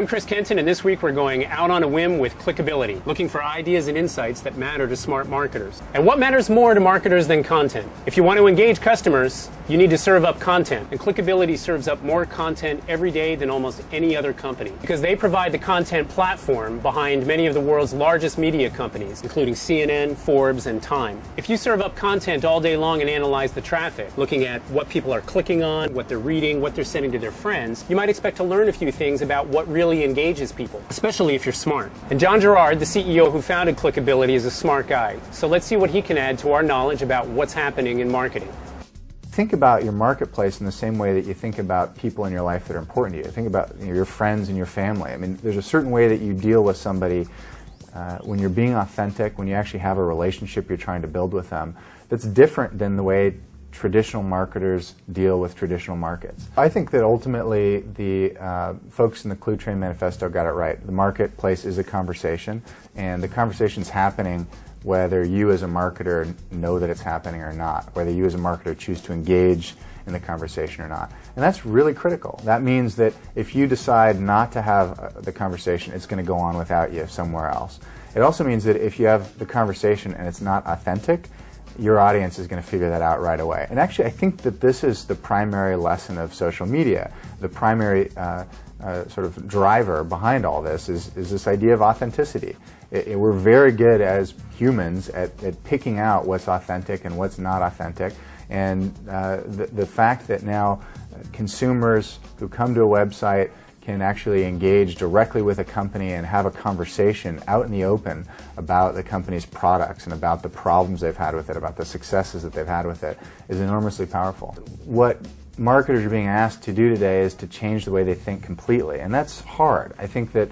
I'm Chris Kenton, and this week we're going out on a whim with Clickability, looking for ideas and insights that matter to smart marketers. And what matters more to marketers than content? If you want to engage customers, you need to serve up content, and Clickability serves up more content every day than almost any other company, because they provide the content platform behind many of the world's largest media companies, including CNN, Forbes, and Time. If you serve up content all day long and analyze the traffic, looking at what people are clicking on, what they're reading, what they're sending to their friends, you might expect to learn a few things about what really engages people, especially if you're smart. And John Girard, the CEO who founded Clickability, is a smart guy. So let's see what he can add to our knowledge about what's happening in marketing. Think about your marketplace in the same way that you think about people in your life that are important to you. Think about your friends and your family. I mean, there's a certain way that you deal with somebody when you're being authentic, when you actually have a relationship you're trying to build with them, that's different than the way traditional marketers deal with traditional markets. I think that ultimately the folks in the Clue Train Manifesto got it right. The marketplace is a conversation, and the conversation's happening whether you as a marketer know that it's happening or not, whether you as a marketer choose to engage in the conversation or not. And that's really critical. That means that if you decide not to have the conversation, it's going to go on without you somewhere else. It also means that if you have the conversation and it's not authentic, your audience is going to figure that out right away. And actually, I think that this is the primary lesson of social media. The primary sort of driver behind all this is this idea of authenticity. We're very good as humans at picking out what's authentic and what's not authentic. And the fact that now consumers who come to a website can actually engage directly with a company and have a conversation out in the open about the company's products and about the problems they've had with it, about the successes that they've had with it, is enormously powerful. What marketers are being asked to do today is to change the way they think completely, and that's hard. I think that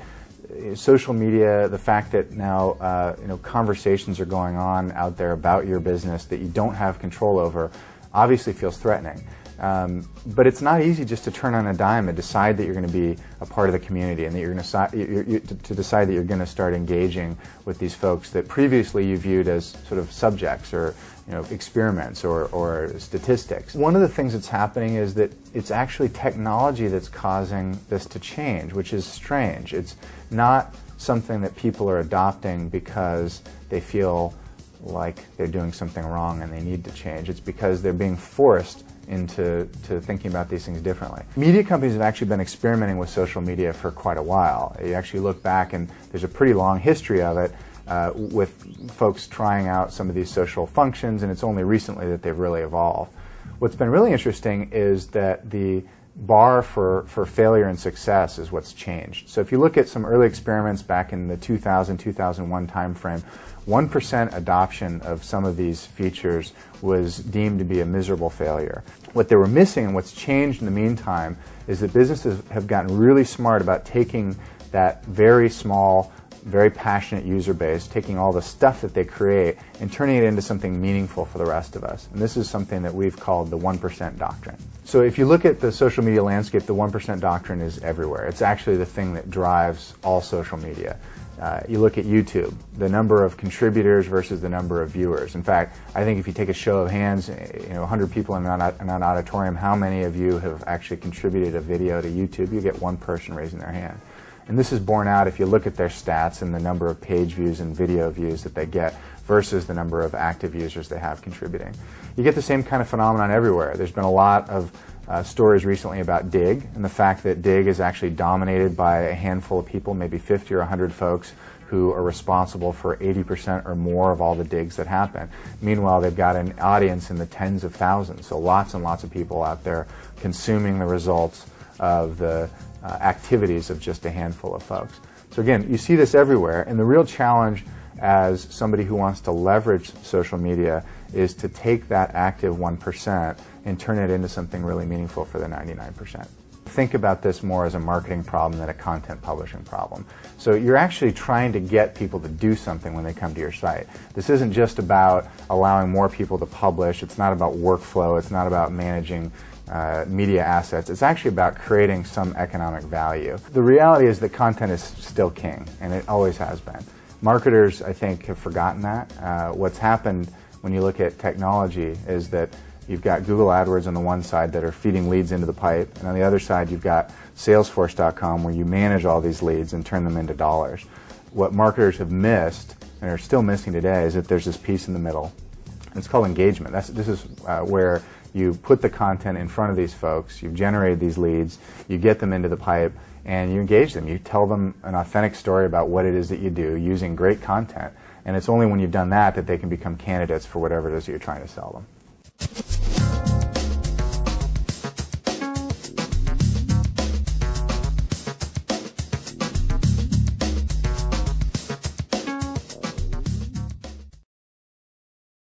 social media, the fact that now conversations are going on out there about your business that you don't have control over, obviously feels threatening. But it's not easy just to turn on a dime and decide that you're going to be a part of the community and that you're going to decide that you're going to start engaging with these folks that previously you viewed as sort of subjects or experiments or statistics. One of the things that's happening is that it's actually technology that's causing this to change, which is strange. It's not something that people are adopting because they feel like they're doing something wrong and they need to change. It's because they're being forced into thinking about these things differently. Media companies have actually been experimenting with social media for quite a while. You actually look back and there's a pretty long history of it with folks trying out some of these social functions, and it's only recently that they've really evolved. What's been really interesting is that the bar for failure and success is what's changed. So if you look at some early experiments back in the 2000-2001 timeframe, 1% adoption of some of these features was deemed to be a miserable failure. What they were missing and what's changed in the meantime is that businesses have gotten really smart about taking that very small, very passionate user base, taking all the stuff that they create and turning it into something meaningful for the rest of us. And this is something that we've called the 1% doctrine. So if you look at the social media landscape, the 1% doctrine is everywhere. It's actually the thing that drives all social media. You look at YouTube, the number of contributors versus the number of viewers. In fact, I think if you take a show of hands, 100 people in an auditorium, how many of you have actually contributed a video to YouTube? You get one person raising their hand. And this is borne out if you look at their stats and the number of page views and video views that they get versus the number of active users they have contributing. You get the same kind of phenomenon everywhere. There's been a lot of stories recently about Dig and the fact that Dig is actually dominated by a handful of people, maybe 50 or 100 folks who are responsible for 80% or more of all the digs that happen. Meanwhile, they've got an audience in the tens of thousands, so lots and lots of people out there consuming the results of the activities of just a handful of folks. So again, you see this everywhere, and the real challenge as somebody who wants to leverage social media is to take that active 1% and turn it into something really meaningful for the 99%. Think about this more as a marketing problem than a content publishing problem. So you're actually trying to get people to do something when they come to your site. This isn't just about allowing more people to publish. It's not about workflow. It's not about managing media assets. It's actually about creating some economic value. The reality is that content is still king, and it always has been. Marketers, I think, have forgotten that. What's happened when you look at technology is that you've got Google AdWords on the one side that are feeding leads into the pipe, and on the other side you've got Salesforce.com where you manage all these leads and turn them into dollars. What marketers have missed, and are still missing today, is that there's this piece in the middle. It's called engagement. This is where you put the content in front of these folks, you've generated these leads, you get them into the pipe, and you engage them. You tell them an authentic story about what it is that you do using great content. And it's only when you've done that that they can become candidates for whatever it is that you're trying to sell them.